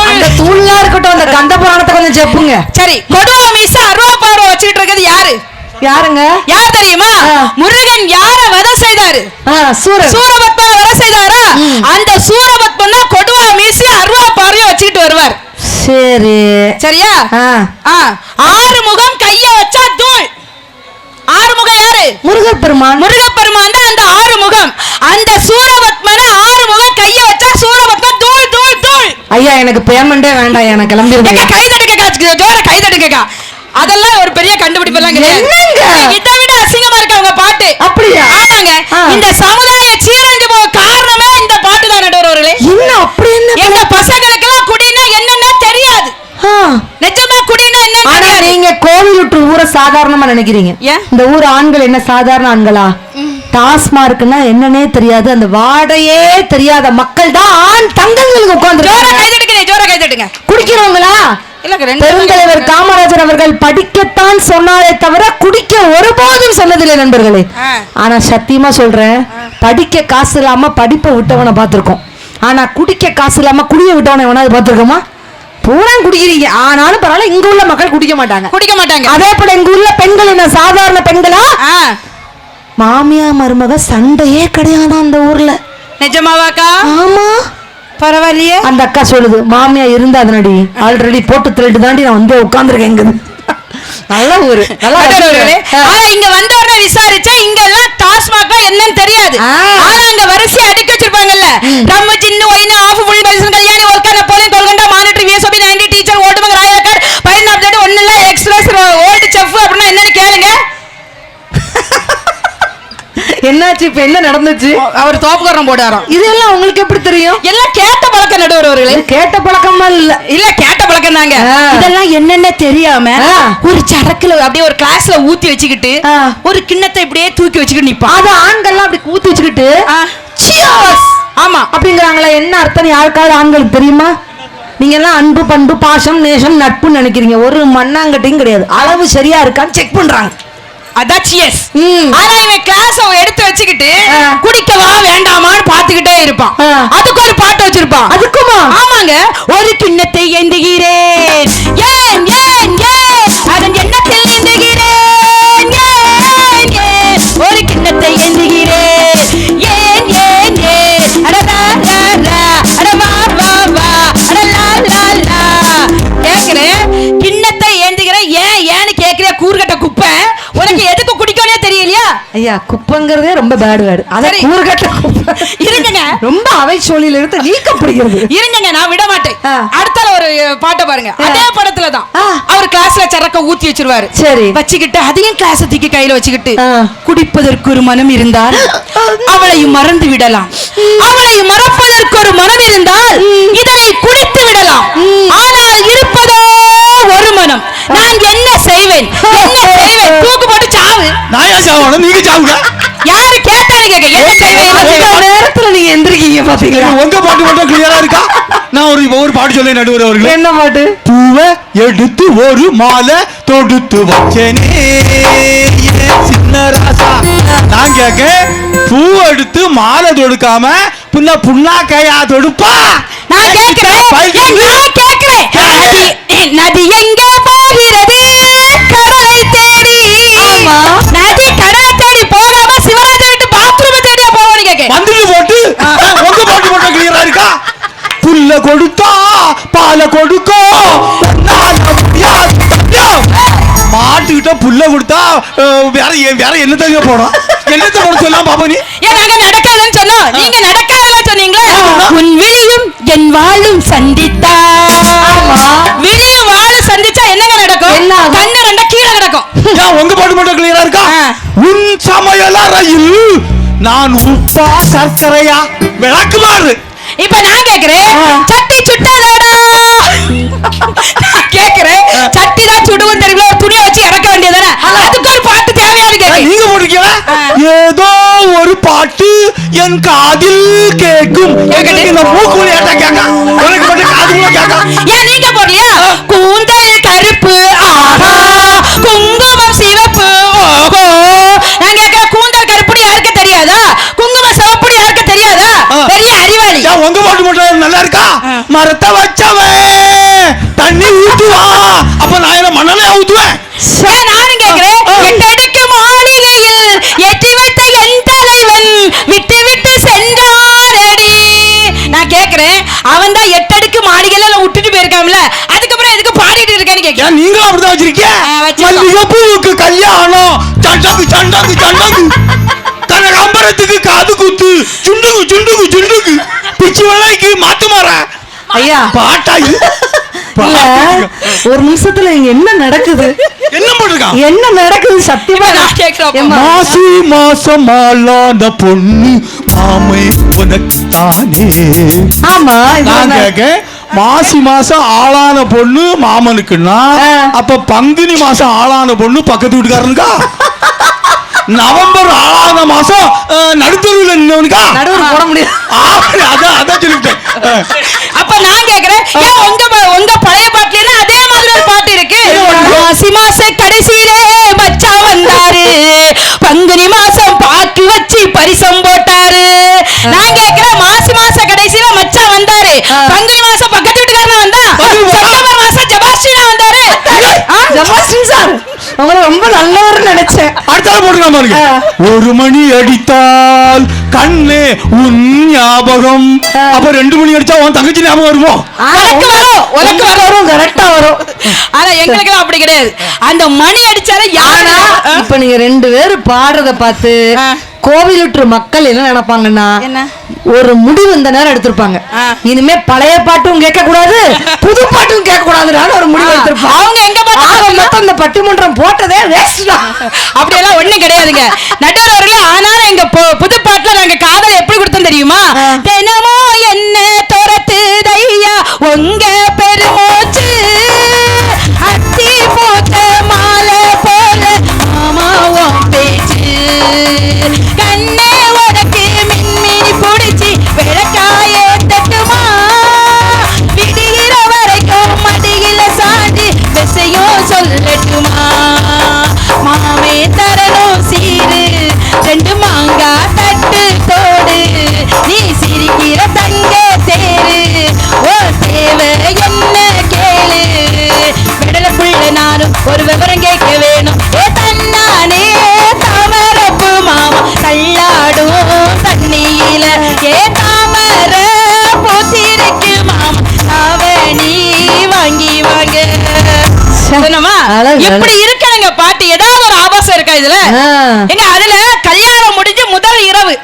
அந்த தூள்லாம் இருக்கட்டும், அந்த கண்டபுராணத்தை கொஞ்சம் செப்புங்க. சரி, கொடுவா மீச அருவா பார்வை வச்சுட்டு இருக்கிறது யாரு? யாருங்க? யார் தெரியுமா? முருகன் யார வதம் செய்தாரு? சூரபத்மனை வதம் செய்தாரா? அந்த சூரபத்மன் தான் கொடுவா மீசி அருவா பார்வைய வச்சுக்கிட்டு வருவார். சரி, சரியா? ஆறு முகம் கைய வச்சா தூள். ஆறு முகம் யாரு? முருகப்பெருமான். முருகப்பெருமான் தான் அந்த ஆறு முகம். அந்த சூரபத்மனை ஆறு முகம் கைய வச்சா சூரபத்மன் தூள் தூள் தூள். ஐயா எனக்கு பேமெண்டே வேண்டாம், எனக்கு கிளம்பிடுங்க. கை தட்டுங்க, ஜோர கை தட்டுங்க. அதெல்லாம் ஒரு பெரிய கண்டுபிடிப்பு எல்லாம் கிடையாது. இதை விட அசிங்கமா இருக்கு அவங்க பாட்டு. அப்படியா? ஆமாங்க. இந்த சமுதாய சீரழிஞ்சு போக காரணமே இந்த பாட்டு தான் நடுவர்களே. இன்னும் அப்படி என்ன? எங்க பசங்களுக்கு எல்லாம் குடினா என்னன்னு தெரியாது. நிஜமா குடினா என்னன்னு தெரியாது. நீங்க கோவிலுட்டு ஊரை சாதாரணமா நினைக்கிறீங்க. இந்த ஊர் ஆண்கள் என்ன சாதாரண ஆண்களா? டாஸ்மார்க்னா என்னன்னே தெரியாது, அந்த வாடையே தெரியாத மக்கள் தான் ஆண் தங்கங்களுக்கு உட்கார்ந்து. ஜோர கை தட்டுங்க, ஜோர கை தட்டுங்க. குடிக்கிறவங்களா? பெருந்தலைவர் காமராஜர் அவர்கள் படிக்கத்தான் சொன்னாரே தவிர குடிக்க ஒருபோதும் சொன்னதில்லை நண்பர்களே. ஆனா சத்தியமா சொல்றேன், படிக்க காசு இல்லாம படிப்பை விட்டவனை பார்த்திருக்கோம். ஆனா குடிக்க காசு இல்லாம குடிய விட்டவனை எவனாவது பார்த்திருக்கோமா? பூரா குடிக்கிறீங்க. ஆனாலும் பரவாயில்ல, இங்க உள்ள மக்கள் குடிக்க மாட்டாங்க. அதே போல எங்க உள்ள பெண்கள் என்ன சாதாரண பெண்களா? மாமியா மருமக சண்டையே கிடையாது அந்த ஊர்ல. நிஜமாவாக்கா? ஆமா, பரவாயில்லையே. அந்த அக்கா சொல்லுது, மாமியா இருந்தா அதனடி ஆல்ரெடி போட்டு திருட்டு தாண்டி நான் வந்து உட்கார்ந்துருக்கேன். நல்ல ஊரு, நல்லா. ஆனா இங்க வந்த உடனே விசாரிச்சா இங்க எல்லாம் டாஸ்மாக் என்னன்னு தெரியாது. ஆனா அங்க வரிசை அடிக்க வச்சிருப்பாங்கல்ல, நம்ம சின்ன ஒயின ஆஃப் ஃபுல் மெடிசன் கல்யாணி ஒர்க்கன போலிங் கொல்கண்டா மானிட்டர் விஎஸ்ஓபி 90 டீச்சர் ஓடுமங்க ராயக்கர் பைன் அப்டேட் ஒண்ணு இல்ல எக்ஸ்பிரஸ் ஓல்ட் செஃப் அப்படினா என்னன்னு கேளுங்க. என்னாச்சு? இப்ப என்ன நடந்துச்சு? அவர் தோப்புக்காரன் போடாராம். இதெல்லாம் உங்களுக்கு எப்படி தெரியும்? எல்லாம் கேட்ட பழக்கம் நடுவர்களே. கேட்ட பழக்கமா இல்ல கேட்ட பழக்கம் தாங்க. இதெல்லாம் என்னென்ன தெரியாம ஒரு சரக்குல அப்படியே ஒரு கிளாஸ்ல ஊத்தி வச்சுக்கிட்டு ஒரு கிண்ணத்தை இப்படியே தூக்கி வச்சுக்கிட்டு நிப்பான். அது ஆண்கள்லாம் அப்படி ஊத்தி வச்சுக்கிட்டு ஆமா அப்படிங்கிறாங்களா? என்ன அர்த்தம் யாருக்காவது ஆண்களுக்கு தெரியுமா? நீங்க எல்லாம் அன்பு பண்பு பாசம் நேசம் நட்புன்னு நினைக்கிறீங்க. ஒரு மண்ணாங்கட்டையும் கிடையாது. அளவு சரியா இருக்கான்னு செக் பண்றாங்க. அதான் சியஸ். ஆனா இவன் கிளாஸ் எடுத்து வச்சுக்கிட்டு குடிக்கவா வேண்டாமான்னு பாத்துக்கிட்டே இருப்பான். அதுக்கு ஒரு பாட்டு வச்சிருப்பான். அதுக்குமா? ஆமாங்க. ஒரு கிண்ணத்தை ஏந்துகிறேன் ஏன் ஏன் ஏன் அதன் எண்ணத்தில் ஏந்துகிறேன் ஏன் ஏன் ஒரு கிண்ணத்தை ஏந்துகிறேன் ஏன் ஏன் ஏன் அடடா ரா அட வா வா வா அட லா லா லா கேக்குறேன். கிண்ணத்தை ஏந்துகிறேன் ஏன் ஏன்னு கேக்குற கூர்கட்ட குப்பை. உனக்கு எதுக்கு குடிக்கனே தெரியலையா? ஐயா குப்பங்கிறதே ரொம்ப பேட் வேர்டு. அத கூர்கட்ட குப்பை இருங்கங்க. ரொம்ப அவை சொல்லில இருந்து நீக்கப்படுகிறது. இருங்கங்க, நான் விட மாட்டேன். அடுத்த ஒரு பாட்டை பாருங்க. அதே படத்துல தான் அவர் கிளாஸ்ல சரக்க ஊத்தி வச்சிருவாரு. சரி, வச்சுக்கிட்டு அதையும் கிளாஸ் தூக்கி கையில வச்சுக்கிட்டு குடிப்பதற்கு ஒரு மனம் இருந்தால் அவளையும் மறந்து விடலாம், அவளையும் மறப்பதற்கு ஒரு மனம் இருந்தால் இதனை குடித்து விடலாம், ஆனால் இருப்பதோ ஒரு மனம். நான் என்ன செய்வேன் என்ன செய்வேன்? தூக்கு போட்டு சாவு. நான் ஏன் சாவணும்? நீங்க சாவுங்க. யாரு கேட்டாரு கேக்க என்ன செய்வேன்? அந்த நேரத்துல நீங்க எந்திரிக்கீங்க பாத்தீங்களா? உங்க பாட்டு மட்டும் கிளியரா இருக்கா? நான் ஒரு பாட்டு சொல்ல நடுவர் அவர்களே. என்ன பாட்டு? பூவை எடுத்து ஒரு மாலை தொடுத்து வச்சேனே சின்ன ராசா. நான் கேக்க பூ எடுத்து மாலை தொடுக்காம புண்ணா கையா தொடுப்பா? நான் கேக்குறேன் நதி எங்கே போகிறது கடலை தேடி? நதி கடலை தேடி போகாம சிவராஜ வீட்டு பாத்ரூம் தேடியா போவான்னு கேக்க. வந்துட்டு போட்டு உங்க பாட்டு மட்டும் கிளியரா இருக்கா? புல்ல கொடுத்தா பால கொடுக்கோ மாட்டுக்கிட்ட புல்ல கொடுத்தா வேற என்னத்தங்க போடும்? என்னத்த போட சொல்லலாம் பாப்பா? நீ நாங்க நடக்காதுன்னு சொன்னோம், நீங்க நடக்காதெல்லாம் சொன்னீங்களே. உன் விழியும் என் வாழும் சந்தித்தா, விழியும் வாழும் சந்திச்சா என்னங்க நடக்கும்? கண்ணு ரெண்டா கீழே கிடக்கும். ஏன் உங்க பாட்டு மட்டும் கிளியரா இருக்கா? உன் சமையல் அறையில் நான் உப்பா சர்க்கரையா விளக்குமாறு. இப்ப நான் கேக்குறேன், சட்டி சுட்டாதாடா? கேக்குறேன், சட்டி தான் சுடுவோம் தெரியல, ஒரு துணியை வச்சு இறக்க வேண்டியதானே? அதுக்கு ஒரு பாட்டு தேவையானு கேக்குறேன். நீங்க போட்டுக்கீங்களா? ஏதோ ஒரு பாட்டு என் காதில் கேட்கும். இந்த மூக்குல ஏட்டா கேட்க உனக்கு மட்டும் காதுல கேட்க. ஏன் நீங்க போடலையா? கூந்தல் கருப்பு ஆஹா குங்குமம் சிவப்பு ஓஹோ. நான் கேக்குற கூந்தல் கருப்புடி யாருக்கு தெரியாதா? குங்குமம் சிவப்புடி யாருக்கு தெரியாதா? பெரிய அறிவாளி. உங்க பாட்டு மட்டும் நல்லா இருக்கா? மரத்தை வச்சவன் தண்ணி ஊத்துவா, அப்ப நான் என்ன மண்ணெண்ணெய் ஊத்துவேன்? நானும் கேக்குறேன், 8 அடி அடுக்கு மாடிகள் எல்லாம் விட்டுட்டு போயிருக்காங்கல்ல, அதுக்கப்புறம் எதுக்கு பாடிட்டு இருக்கேன்னு கேட்க. ஏன் நீங்களும் அப்படிதான் வச்சிருக்கீங்க? வச்சிருக்கோம். மல்லிகைப்பூவுக்கு கல்யாணம், சண்டகு சண்டகு சண்டகு, கனகாம்பரத்துக்கு காது குத்து, சுண்டுகு சுண்டுகு சுண்டுகு, பிச்சு வளைக்கு மாத்து மாற. ஐயா பாட்டா இது? இல்ல, ஒரு நிமிஷத்துல இங்க என்ன நடக்குது? என்ன பண்ணிருக்கான்? என்ன நடக்குது சத்தியமா நான் கேக்குறேன். ஏம்மா? மாசி மாசம் ஆளான பொண்ணு மாமை உனக்கு தானே. ஆமா இது நான் என்ன? கேக்க, மாசி மாசம் ஆளான பொண்ணு மாமனுக்குன்னா அப்ப பங்குனி மாசம் ஆளான பொண்ணு பக்கத்து வீட்டுக்காரனுக்கா? நவம்பர் ஆளான மாசம் நடுத்தருவில் நின்னவனுக்கா? நடுவுல போட முடியாது. அதான் சொல்லிட்டேன். அப்ப நான் கேக்குறேன், ஏன் உங்க பழைய பாட்டுல அதே மாதிரி ஒரு பாட்டு இருக்கு? மாசி மாச கடைசியிலே மச்சான் வந்தாரு, பங்குனி மாசம் பாக்கு வச்சு பரிசம் போட்டாரு. நான் கேக்குறேன், மாசி மாச கடைசியில மச்சான் வந்தாரு, பங்குனி மாசம் பக்கத்து வீட்டுக்காரன் வந்தா, செப்டம்பர் மாசம் ஜபாஸ்ரீனா வந்தாரு. ஜபாஸ்ரீ சார் உங்களை ரொம்ப நல்லவர்னு நினைச்சேன். அடுத்தால போட்டுக்கலாம் பாருங்க. ஒரு மணி அடித்தால் கண்ணே உன் ஞாபகம். அப்ப 2 மணி அடிச்சா உன் தங்கச்சி ஞாபகம் வருமோ? உனக்கு வரும், கரெக்டா வரும். ஆனா எங்களுக்கு அப்படி கிடையாது. அந்த மணி அடிச்சாலும் யாரா இப்ப நீங்க 2 பேரும் பாடுறத பார்த்து கோவிலுற்று மக்கள் என்ன நினைப்பாங்கன்னா, என்ன? ஒரு முடிவு இந்த நேரம் எடுத்திருப்பாங்க. இனிமே பழைய பாட்டும் கேட்க கூடாது, புது பாட்டும் கேட்க கூடாதுன்னு ஒரு முடிவு எடுத்திருப்பாங்க. அவங்க எங்க மொத்தம் இந்த பட்டிமன்றம் போட்டதே வேஸ்ட் தான். அப்படி எல்லாம் ஒண்ணும் கிடையாதுங்க நடுவர் அவர்களே. ஆனாலும் எங்க புது பாட்டுல நாங்க காதல் எப்படி கொடுத்தோம் தெரியுமா? தினமும் என்ன துரத்துதையா உங்க பெருமூச்சு, அத்தி போட்ட மாலை போல மாமாவும் பேச்சு, கண்ணே உனக்கு மின்மினி புடிச்சு விளக்காய தட்டுமா, விடுகிற வரைக்கும் மடியில சாஞ்சி விசையும் சொல்லட்டுமா, மாமே தரணும் சீரு 2 மாங்கா தட்டு தோடு, நீ சிரிக்கிற தங்க தேரு, ஓ தேவை என்ன கேளு, விடல புள்ள நானும் ஒரு விவரம் கேட்க வேணும், ஏ தன்னானே தாமரப்பு மாமா தள்ளாடும் தண்ணியில, ஏ தாமர பூத்திருக்கு மாமா அவனி வாங்கி வாங்க. சொன்னமா எப்படி இருக்கணுங்க பாட்டு? ஏதாவது ஒரு ஆபாசம் இருக்கா இதுல? எங்க அதுல கல்யாணம் முடிஞ்சு முதல் இரவு,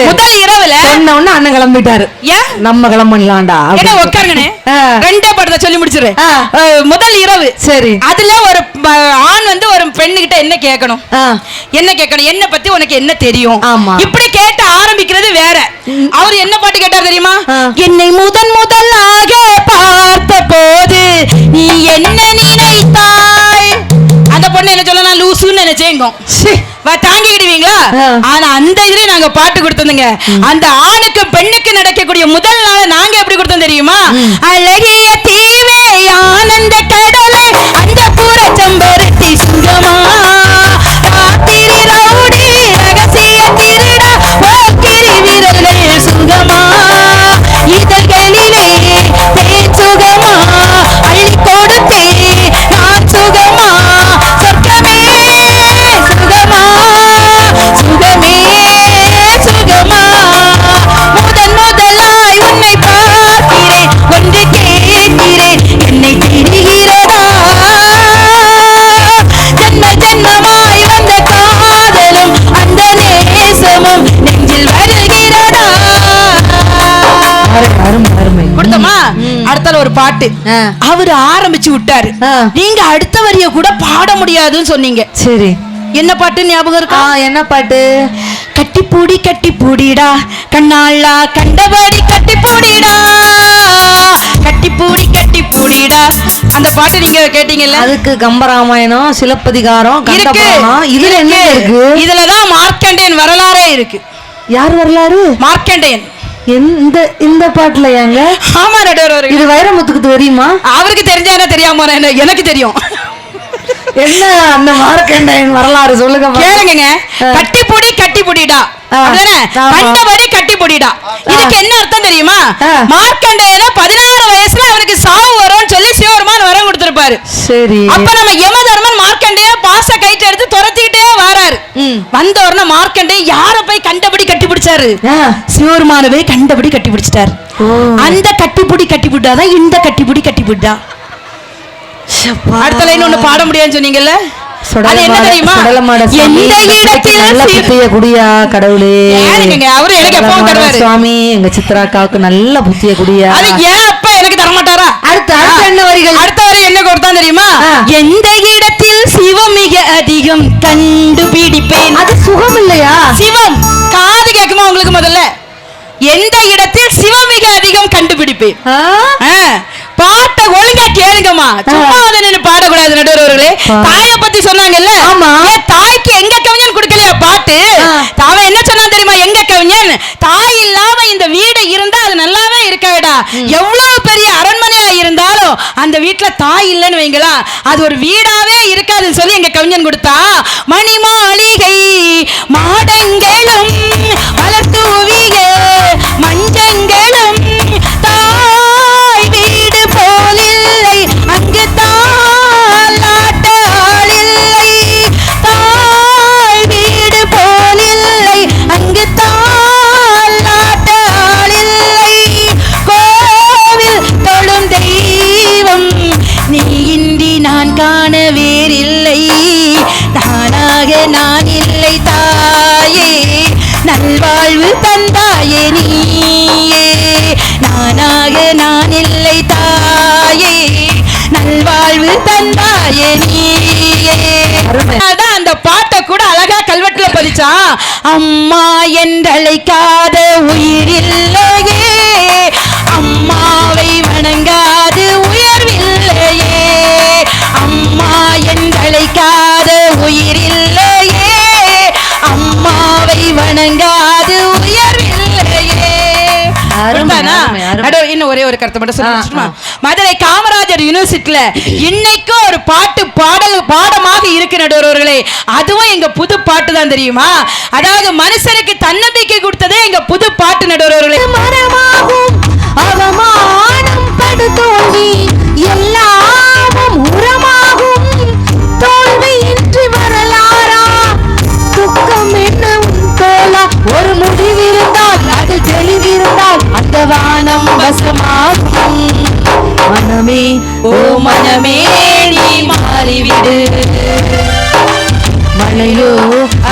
முதல் இரவுல சொன்ன உடனே அண்ணன் கிளம்பிட்டாரு. ஏன் நம்ம கிளம்பலாம்டா என்ன உட்காருங்கண்ணே, 2 படத்தை சொல்லி முடிச்சிரு. முதல் இரவு சரி. அதுல ஒரு ஆண் வந்து ஒரு பெண்ணு கிட்ட என்ன கேட்கணும், என்ன கேட்கணும், என்ன பத்தி உனக்கு என்ன தெரியும், ஆமா. இப்படி கேட்டு ஆரம்பிக்கிறது வேற. அவர் என்ன பாட்டு கேட்டார் தெரியுமா? என்னை முதன் முதலாக பார்த்த போது நீ என்ன நினைத்தாய். அந்த பொண்ணு என்ன சொல்ல, நான் லூசுன்னு நினைச்சேங்க, தாங்கிடுவீங்களா? ஆனா அந்த இதுல நாங்க பாட்டு கொடுத்தோங்க. அந்த ஆணுக்கு பெண்ணுக்கு நடக்கக்கூடிய முதல் நாள் நாங்க எப்படி கொடுத்தோம் தெரியுமா? அழகிய தீவே ஆனந்த கடலே அந்த புற செம்பருத்தி சுங்கமா, ராத்திரி ரவுடி ரகசிய திருடா போக்கிரி விரல்கள் சுங்கமா, இதழ்களிலே தேன் சுகமா அள்ளி கொடுத்தே நான் சுகமா, சொர்க்கமே சுகமா சுகமே சுகமா, முதன் முதலாய் உன்னை பார்க்கிறேன், ஒன்று கேட்கிறேன், என்னை தெரிகிறதா, ஜன்ம ஜன்மமாய் வந்த காதலும் அந்த நேசமும் நெஞ்சில் வருகிறதா. கொடுத்தோமா? அடுத்தால ஒரு பாட்டு அவரு ஆரம்பிச்சு விட்டாரு, நீங்க அடுத்த வரிய கூட பாட முடியாதுன்னு சொன்னீங்க. சரி, என்ன பாட்டு ஞாபகம் இருக்கா? என்ன பாட்டு? கட்டி பூடிடா கண்ணாளா கண்டபடி கட்டி பூடிடா, கட்டி பூடிடா. அந்த பாட்டு நீங்க கேட்டீங்கல்ல? அதுக்கு கம்பராமாயணம், சிலப்பதிகாரம், கண்டபுராணம், இதுல என்ன இருக்கு? இதுலதான் மார்க்கண்டேயன் வரலாறே இருக்கு. யார் வரலாறு? மார்க்கண்டேயன். இந்த பாட்டுல ஏங்க? ஆமா நடுவர், இது வைரமுத்துக்கு தெரியுமா? அவருக்கு தெரிஞ்சானே தெரியாம எனக்கு தெரியும். என்ன அந்த மார்க்கண்டேயன் வரலாறு சொல்லுங்க கேளுங்க. கட்டி புடிடா கண்டபடி கட்டி புடிடா, இதுக்கு என்ன அர்த்தம் தெரியுமா? மார்க்கண்டேயன 16 வயசுல அவருக்கு சாவு வரும்னு சொல்லி சிவபெருமான் வரம் கொடுத்திருப்பாரு. சரி. அப்ப நம்ம யமதர்மன் மார்க்கண்டேய பாச கைட்டு எடுத்து துரத்திக்கிட்டே வராரு. வந்த உடனே மார்க்கண்டேய யார போய் கண்டபடி கட்டி பிடிச்சாரு? சிவபெருமான போய் கண்டபடி கட்டி பிடிச்சிட்டாரு. அந்த கட்டிப்புட்டாதான் இந்த கட்டிப்புட்டா. அடுத்த லைன் ஒண்ணு பாட முடியாதுன்னு சொன்னீங்கல்ல, அது என்ன தெரியுமா? எந்த இடத்தில் குடியா கடவுளே, அவரு எனக்கு எப்பவும் தருவாரு சுவாமி. எங்க சித்ராக்காவுக்கு நல்ல புத்திய குடியா. அது ஏன் அப்பா எனக்கு தர மாட்டாரா? அடுத்த என்ன வரிகள்? அடுத்த வரி என்ன கொடுத்தான் தெரியுமா? எந்த இடத்தில் சிவம் மிக அதிகம் கண்டுபிடிப்பேன். அது சுகம் இல்லையா? சிவம் காது கேட்குமா உங்களுக்கு? முதல்ல எந்த இடத்தில் சிவம் மிக அதிகம் கண்டுபிடிப்பேன். பாட்டை ஒழுங்கா கேளுங்கம்மா, சும்மா அதை நின்று பாடக்கூடாது. நடுவர்களே, தாயை பத்தி சொன்னாங்கல்ல, தாய்க்கு எங்க கவிஞன் கொடுக்கலையா பாட்டு? அவன் என்ன சொன்னா தெரியுமா? எங்க கவிஞன் தாய் இல்லாம இந்த வீடு இருந்தா அது நல்லாவே இருக்காடா. எவ்வளவு பெரிய அரண்மனையா இருந்தாலும் அந்த வீட்டுல தாய் இல்லைன்னு வைங்களா, அது ஒரு வீடாவே இருக்காதுன்னு சொல்லி எங்க கவிஞன் கொடுத்தா. மணி மாளிகை மாடங்களும் வளர்த்தூவிய மஞ்சங்களும் தாய் வீடு போலில்லை, அங்கு தாலாட்டாளில்லை. தாய் வீடு போலில்லை, அங்கு தாலாட்டாளில்லை. கோவில் தொழும் தெய்வம் நீ இன்றி நான் காண வேறில்லை. தானாக நான் இல்லை தாயே, நல்வாழ்வு தந்தாயே நீயே. நானாக நான் இல்லை தாயே, நல்வாழ்வு தந்தாயே நீயே. அந்த பாட்டை கூட அழகா கல்வெட்டுல பதிச்சான். அம்மா என்றழைக்காத உயிரில்லையே, அம்மாவை வணங்காது உயர்வில்லையே. அம்மா என்றழைக்காத உயிரில்லையே, அம்மாவை வணங்காது உயர்வில்லையே. இன்னும் ஒரே ஒரு கருத்தை மட்டும் சொல்ல, மதுரை காமராஜர் யூனிவர்சிட்டியில இன்னைக்கும் ஒரு பாட்டு பாடமாக இருக்கு நடுவர்களே. அதுவும் எங்க புது பாட்டு தான் தெரியுமா? அதாவது மனுஷனுக்கு தன்னம்பிக்கை கொடுத்ததே எங்க புது பாட்டு நடுவர்களே. மரமாகும் அவமானம் படுதோல்வி எல்லாமும் உரமாகும், தோல்வி இன்றி வரலாறா, துக்கம் என்னவும் தோலா. ஒரு முடிவிருந்தால் அது தெளிவிருந்தால் அந்த வானம் வசமாகும். மனமே ஓ மனமே நீ மாறிவிடு, மழையோ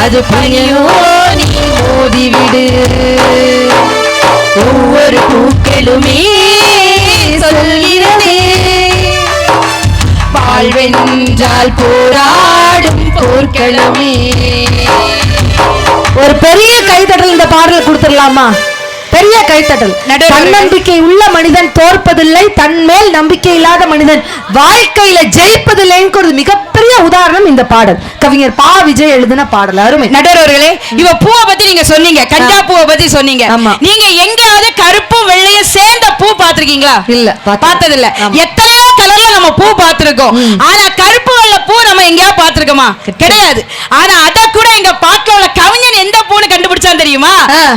அது பனியோ நீ மோதிவிடு. ஒவ்வொரு பூக்களுமே சொல்கிறதே, வாழ்வென்றால் போராடும் போர்க்களமே. ஒரு பெரிய கைதட்டல் இந்த பாடல் கொடுத்துடலாமா? பெரிய கைத்தட்டல். தன்னம்பிக்கை உள்ள மனிதன் தோற்பதில்லை, தன் மேல் நம்பிக்கை இல்லாத மனிதன் வாழ்க்கையில ஜெயிப்பதில்லைன்னு ஒரு மிகப்பெரிய உதாரணம் இந்த பாடல். கவிஞர் பா விஜய் எழுதின பாடல். அருமை. நடுவர்களே, இவ பூவை பத்தி நீங்க சொன்னீங்க, கஞ்சா பூவை பத்தி சொன்னீங்க. நீங்க எங்கயாவது கருப்பு வெள்ளையும் சேர்ந்த பூ பாத்திருக்கீங்களா? இல்ல, பார்த்தது இல்ல. எத்தனையோ கலர்ல நம்ம பூ பார்த்திருக்கோம், ஆனா கருப்பு வெள்ளை பூ நம்ம எங்கேயாவது பார்த்திருக்கோமா? கிடையாது. ஆனா அத கூட எங்க பாட்டுல உள்ள கவிஞன் எந்த பூன்னு கண்டுபிடிச்சான் தெரியுமா?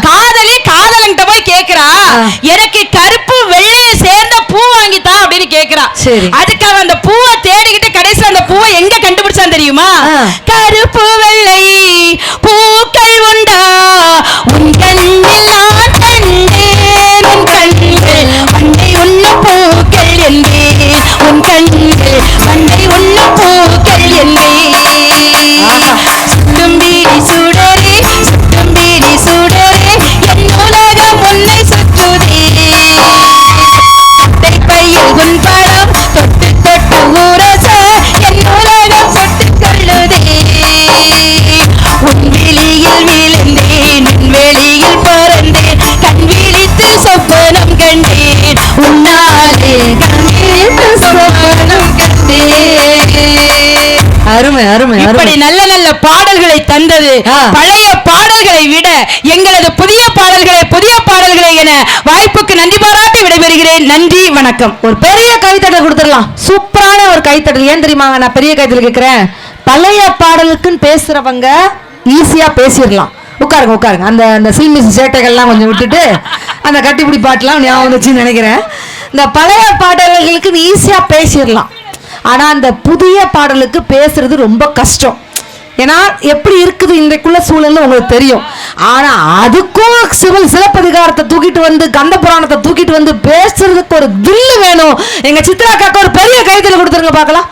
காதலி காதலன்கிட்ட போய் கேக்குறா, எனக்கு கருப்பு வெள்ளையை சேர்ந்த பூ வாங்கித்தா அப்படின்னு கேக்குறா. அதுக்காக அந்த பூவை தேடிக்கிட்டு கடைசியில் அந்த பூவை எங்க கண்டுபிடிச்சான் தெரியுமா? கருப்பு வெள்ளை பூக்கள் உண்டா உன் கண்ணில் நான் கண்டேன், உன் கண்ணில் வண்டை உண்ண பூக்கள் என்பேன், உன் கண்ணில் வண்டை உண்ண பூக்கள் என்பேன். சுட்டும் பீடி சுடரே சுட்டும் பீடி சுடரே என் உலகம் உன்னை சுற்றுதே. பையில் உன் படம் தொட்டு தொட்டு உரச என் உலகம் சுட்டுக் கொள்ளுதே. உன் வெளியில் விழுந்தேன், உன் வெளியில் பறந்தேன், கண் விழித்து சொப்பனம் கண்டேன், உன்னாலே கண் விழித்து சொப்பனம் கண்டேன். அருமை அருமை. இப்படி நல்ல நல்ல பாடல்களை தந்தது பழைய பாடல்களை விட எங்களது புதிய பாடல்களை என வாய்ப்புக்கு நன்றி பாராட்டி விடைபெறுகிறேன். நன்றி, வணக்கம். ஒரு பெரிய கைத்தட்டல் கொடுத்துடலாம். சூப்பரான ஒரு கைத்தட்டல். ஏன் தெரியுமா நான் பெரிய கைத்தட்டல் கேட்கிறேன்? பழைய பாடலுக்குன்னு பேசுறவங்க ஈஸியா பேசிடலாம். உட்காருங்க உட்காருங்க. அந்த அந்த சீமிஸ் சேட்டைகள்லாம் கொஞ்சம் விட்டுட்டு அந்த கட்டிப்பிடி பாட்டுலாம் ஞாபகம் வந்துச்சுன்னு நினைக்கிறேன். இந்த பழைய பாடல்களுக்கு ஈஸியா பேசிடலாம், ஆனா அந்த புதிய பாடலுக்கு பேசுறது ரொம்ப கஷ்டம். ஏன்னா எப்படி இருக்குது இன்றைக்குள்ள சூழல்னு உங்களுக்கு தெரியும். ஆனா அதுக்கும் சிலப்பதிகாரத்தை தூக்கிட்டு வந்து கந்த புராணத்தை தூக்கிட்டு வந்து பேசுறதுக்கு ஒரு தில்லு வேணும். எங்க சித்ராக்காக்கு ஒரு பெரிய கைத்தறி கொடுத்துருங்க பார்க்கலாம்.